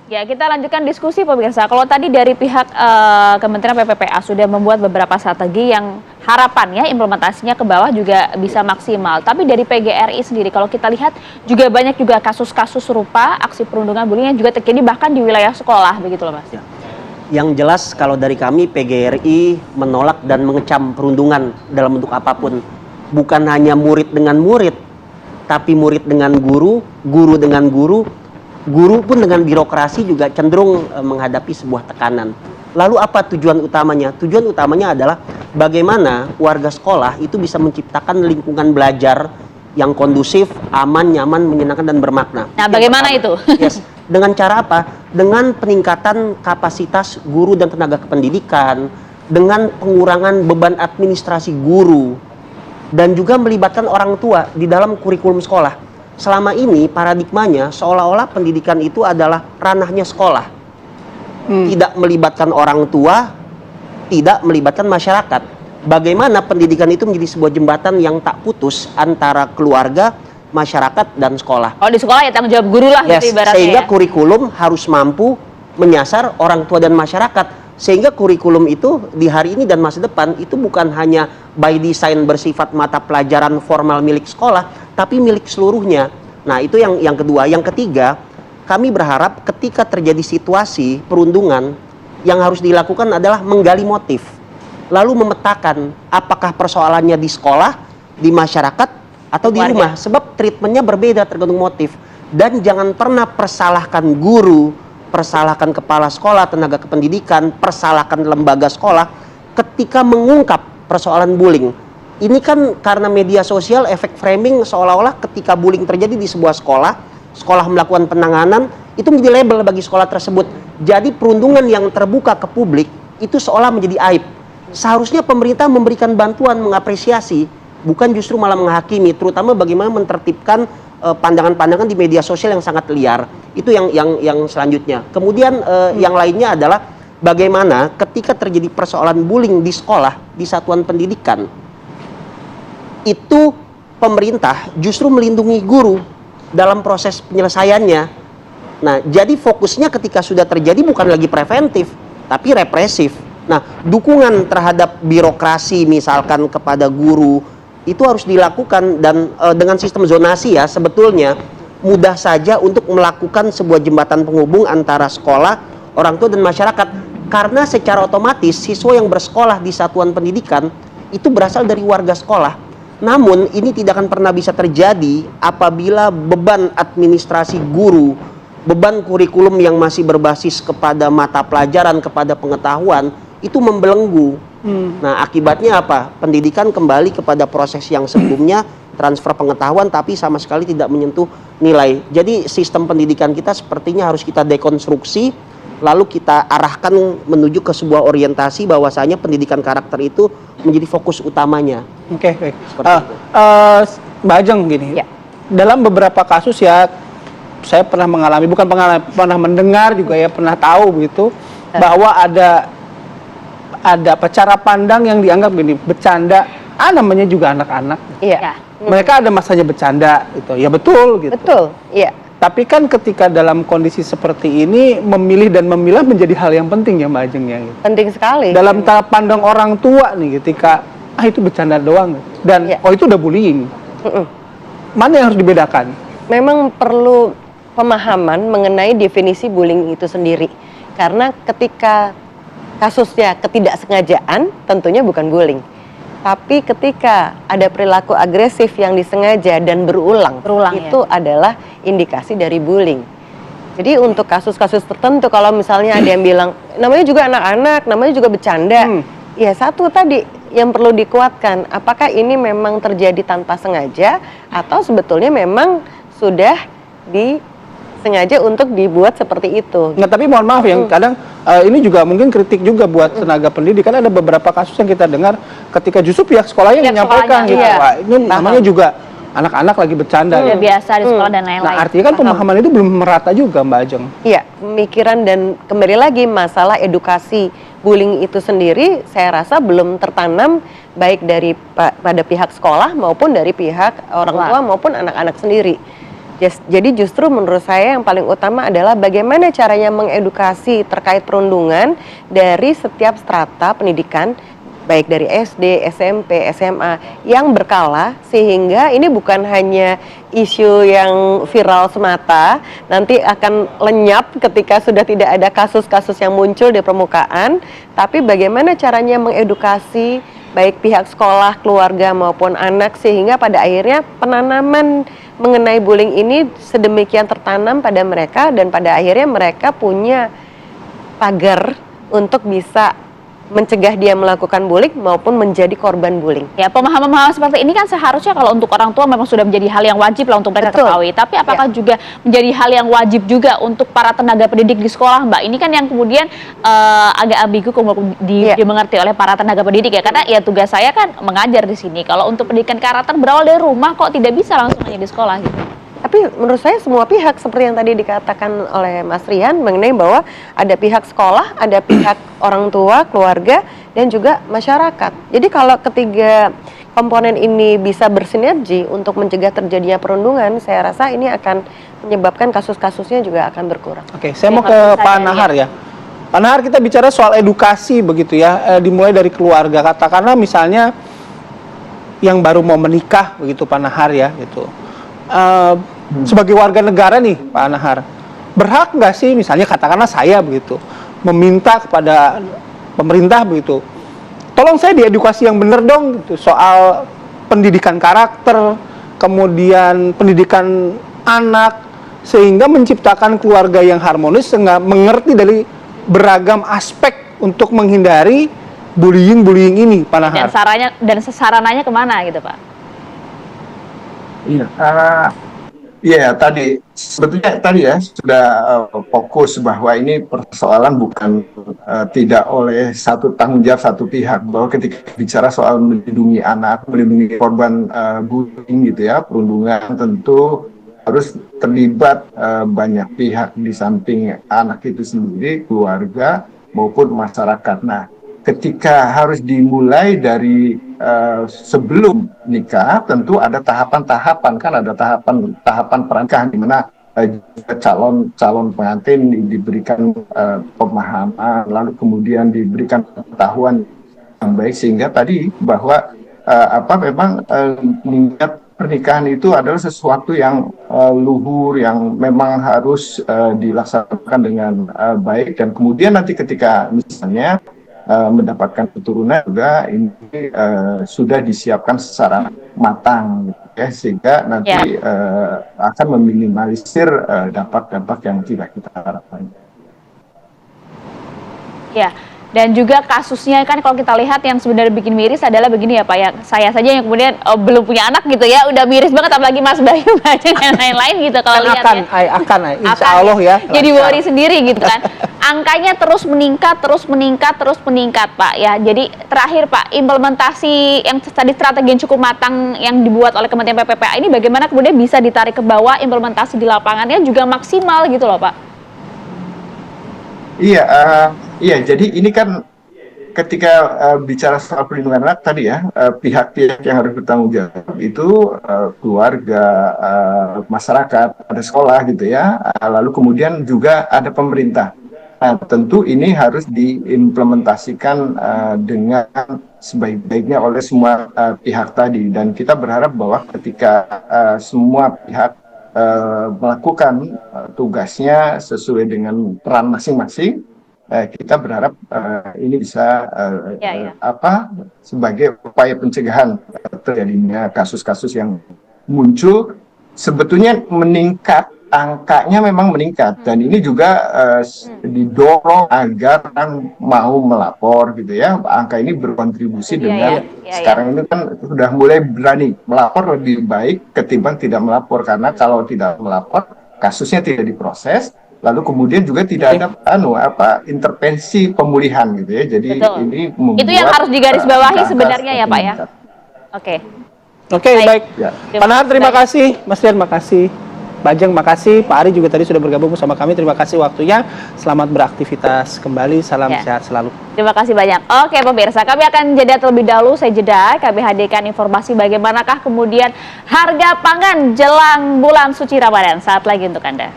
Ya, kita lanjutkan diskusi pemirsa. Kalau tadi dari pihak Kementerian PPPA sudah membuat beberapa strategi yang harapannya implementasinya ke bawah juga bisa maksimal. Tapi dari PGRI sendiri, kalau kita lihat juga banyak juga kasus-kasus serupa aksi perundungan bullying yang juga terjadi bahkan di wilayah sekolah, begitu loh Mas. Ya. Yang jelas kalau dari kami PGRI menolak dan mengecam perundungan dalam bentuk apapun. Bukan hanya murid dengan murid, tapi murid dengan guru, guru dengan guru, guru pun dengan birokrasi juga cenderung menghadapi sebuah tekanan. Lalu apa tujuan utamanya? Tujuan utamanya adalah bagaimana warga sekolah itu bisa menciptakan lingkungan belajar yang kondusif, aman, nyaman, menyenangkan, dan bermakna. Nah, bagaimana itu? Yes. Dengan cara apa? Dengan peningkatan kapasitas guru dan tenaga kependidikan, dengan pengurangan beban administrasi guru, dan juga melibatkan orang tua di dalam kurikulum sekolah. Selama ini paradigmanya seolah-olah pendidikan itu adalah ranahnya sekolah. Tidak melibatkan orang tua, tidak melibatkan masyarakat. Bagaimana pendidikan itu menjadi sebuah jembatan yang tak putus antara keluarga, masyarakat, dan sekolah. Oh, di sekolah ya tanggung jawab guru lah Yes, gitu ibaratnya. sehingga Ya? kurikulum harus mampu menyasar orang tua dan masyarakat. Sehingga kurikulum itu di hari ini dan masa depan itu bukan hanya by design bersifat mata pelajaran formal milik sekolah, tapi milik seluruhnya. Nah, itu yang kedua. Yang ketiga, kami berharap ketika terjadi situasi perundungan, yang harus dilakukan adalah menggali motif. Lalu memetakan apakah persoalannya di sekolah, di masyarakat, atau di rumah. Sebab treatmentnya berbeda tergantung motif. Dan jangan pernah persalahkan guru, persalahkan kepala sekolah, tenaga kependidikan, persalahkan lembaga sekolah ketika mengungkap persoalan bullying. Ini kan karena media sosial, efek framing seolah-olah ketika bullying terjadi di sebuah sekolah, sekolah melakukan penanganan, itu menjadi label bagi sekolah tersebut. Jadi perundungan yang terbuka ke publik itu seolah menjadi aib. Seharusnya pemerintah memberikan bantuan, mengapresiasi, bukan justru malah menghakimi, terutama bagaimana menertibkan pandangan-pandangan di media sosial yang sangat liar. Itu yang selanjutnya. Kemudian yang lainnya adalah bagaimana ketika terjadi persoalan bullying di sekolah, di satuan pendidikan, itu pemerintah justru melindungi guru dalam proses penyelesaiannya. Nah, jadi fokusnya ketika sudah terjadi bukan lagi preventif, tapi represif. Nah, dukungan terhadap birokrasi misalkan kepada guru itu harus dilakukan, dan dengan sistem zonasi ya sebetulnya mudah saja untuk melakukan sebuah jembatan penghubung antara sekolah, orang tua, dan masyarakat. Karena secara otomatis siswa yang bersekolah di satuan pendidikan itu berasal dari warga sekolah. Namun ini tidak akan pernah bisa terjadi apabila beban administrasi guru, beban kurikulum yang masih berbasis kepada mata pelajaran, kepada pengetahuan itu membelenggu. Nah, akibatnya apa? Pendidikan kembali kepada proses yang sebelumnya, transfer pengetahuan, tapi sama sekali tidak menyentuh nilai. Jadi sistem pendidikan kita sepertinya harus kita dekonstruksi, lalu kita arahkan menuju ke sebuah orientasi bahwasanya pendidikan karakter itu menjadi fokus utamanya. Oke, baik. Seperti itu. Mbak Ajeng gini, Ya. dalam beberapa kasus ya, saya pernah mengalami, bukan pernah mendengar juga ya, pernah tahu begitu, bahwa ada cara pandang yang dianggap gini, bercanda, namanya juga anak-anak. Iya. Mereka ada masanya bercanda gitu. Ya betul gitu. Betul, iya. Tapi kan ketika dalam kondisi seperti ini memilih dan memilah menjadi hal yang penting ya Mbak Ajeng ya. Gitu. Penting sekali. Dalam cara pandang orang tua nih ketika itu bercanda doang dan itu udah bullying. Mana yang harus dibedakan? Memang perlu pemahaman mengenai definisi bullying itu sendiri. Karena ketika kasusnya ketidaksengajaan tentunya bukan bullying. Tapi ketika ada perilaku agresif yang disengaja dan berulang itu adalah indikasi dari bullying. Jadi untuk kasus-kasus tertentu, kalau misalnya ada yang bilang namanya juga anak-anak, namanya juga bercanda, ya satu tadi yang perlu dikuatkan, apakah ini memang terjadi tanpa sengaja atau sebetulnya memang sudah disengaja untuk dibuat seperti itu. Nah, tapi mohon maaf yang kadang ini juga mungkin kritik juga buat tenaga pendidik, kan ada beberapa kasus yang kita dengar ketika justru pihak sekolahnya yang menyampaikan gitu, Pak, ini namanya juga anak-anak lagi bercanda. Udah biasa di sekolah dan lain-lain. Nah, artinya kan pemahaman itu belum merata juga, Mbak Ajeng. Iya, pemikiran dan kembali lagi masalah edukasi bullying itu sendiri saya rasa belum tertanam baik dari pada pihak sekolah maupun dari pihak orang tua maupun anak-anak sendiri. Jadi justru menurut saya yang paling utama adalah bagaimana caranya mengedukasi terkait perundungan dari setiap strata pendidikan, baik dari SD, SMP, SMA yang berkala, sehingga ini bukan hanya isu yang viral semata, nanti akan lenyap ketika sudah tidak ada kasus-kasus yang muncul di permukaan, tapi bagaimana caranya mengedukasi baik pihak sekolah, keluarga maupun anak, sehingga pada akhirnya penanaman mengenai bullying ini sedemikian tertanam pada mereka, dan pada akhirnya mereka punya pagar untuk bisa mencegah dia melakukan bullying maupun menjadi korban bullying. Ya, pemahaman-pemahaman seperti ini kan seharusnya kalau untuk orang tua memang sudah menjadi hal yang wajib lah untuk mereka Betul. ketahui. Tapi apakah juga menjadi hal yang wajib juga untuk para tenaga pendidik di sekolah, Mbak? Ini kan yang kemudian agak ambigu dimengerti oleh para tenaga pendidik ya. Karena ya tugas saya kan mengajar di sini. Kalau untuk pendidikan karakter berawal dari rumah, kok tidak bisa langsung hanya di sekolah gitu? Tapi menurut saya semua pihak seperti yang tadi dikatakan oleh Mas Rian mengenai bahwa ada pihak sekolah, ada pihak orang tua, keluarga, dan juga masyarakat. Jadi kalau ketiga komponen ini bisa bersinergi untuk mencegah terjadinya perundungan, saya rasa ini akan menyebabkan kasus-kasusnya juga akan berkurang. Oke, saya mau Ya, ke kalau Pak misalnya Nahar ya. Pak Nahar, kita bicara soal edukasi begitu ya, dimulai dari keluarga. Katakanlah misalnya yang baru mau menikah begitu Pak Nahar ya, gitu. Sebagai warga negara nih Pak Nahar, berhak nggak sih misalnya katakanlah saya begitu meminta kepada pemerintah begitu, tolong saya diedukasi yang benar dong gitu, soal pendidikan karakter, kemudian pendidikan anak, sehingga menciptakan keluarga yang harmonis, sehingga mengerti dari beragam aspek untuk menghindari bullying ini Pak Nahar. Dan sarananya kemana gitu, Pak? Iya, tadi sebetulnya tadi ya sudah fokus bahwa ini persoalan bukan tidak oleh satu tanggung jawab satu pihak, bahwa ketika bicara soal melindungi anak, melindungi korban bullying gitu ya, perundungan, tentu harus terlibat banyak pihak di samping anak itu sendiri, keluarga maupun masyarakat. Nah, ketika harus dimulai dari sebelum nikah, tentu ada tahapan-tahapan, kan ada tahapan pernikahan di mana calon pengantin diberikan pemahaman, lalu kemudian diberikan pengetahuan yang baik, sehingga tadi bahwa memang niat pernikahan itu adalah sesuatu yang luhur, yang memang harus dilaksanakan dengan baik, dan kemudian nanti ketika misalnya mendapatkan keturunan juga ini sudah disiapkan secara matang gitu ya, sehingga nanti akan meminimalisir dampak-dampak yang tidak kita harapkan. Ya, dan juga kasusnya kan kalau kita lihat yang sebenarnya bikin miris adalah begini ya Pak, ya saya saja yang kemudian belum punya anak gitu ya, udah miris banget, apalagi Mas Bayu banyak yang lain-lain gitu kalau lihat Insya Allah ya. Jadi worry sendiri gitu kan. Angkanya terus meningkat Pak ya. Jadi terakhir Pak, implementasi yang tadi strategi yang cukup matang yang dibuat oleh Kementerian PPPA ini bagaimana kemudian bisa ditarik ke bawah, implementasi di lapangannya juga maksimal gitu loh Pak. Iya, jadi ini kan ketika bicara soal perlindungan anak tadi ya, pihak-pihak yang harus bertanggung jawab itu keluarga, masyarakat, ada sekolah gitu ya, lalu kemudian juga ada pemerintah. Nah, tentu ini harus diimplementasikan dengan sebaik-baiknya oleh semua pihak tadi, dan kita berharap bahwa ketika semua pihak melakukan tugasnya sesuai dengan peran masing-masing, kita berharap ini bisa sebagai upaya pencegahan terjadinya kasus-kasus yang muncul. Sebetulnya meningkat, angkanya memang meningkat, dan ini juga didorong agar orang mau melapor gitu ya. Angka ini berkontribusi dengan sekarang ini kan sudah mulai berani melapor, lebih baik ketimbang tidak melapor, karena kalau tidak melapor kasusnya tidak diproses, lalu kemudian juga tidak ada intervensi pemulihan gitu ya. Jadi ini membuat itu yang harus digarisbawahi sebenarnya ya Pak ya. Oke, baik. Ya. Pak Nahar terima kasih, Mas Rian makasih. Bajeng, makasih. Pak Ari juga tadi sudah bergabung bersama kami. Terima kasih waktunya. Selamat beraktivitas kembali. Salam Ya. sehat selalu. Terima kasih banyak. Oke pemirsa, kami akan jeda terlebih dahulu. Saya jeda, kami hadirkan informasi bagaimanakah kemudian harga pangan jelang bulan suci Ramadan. Saat lagi untuk Anda.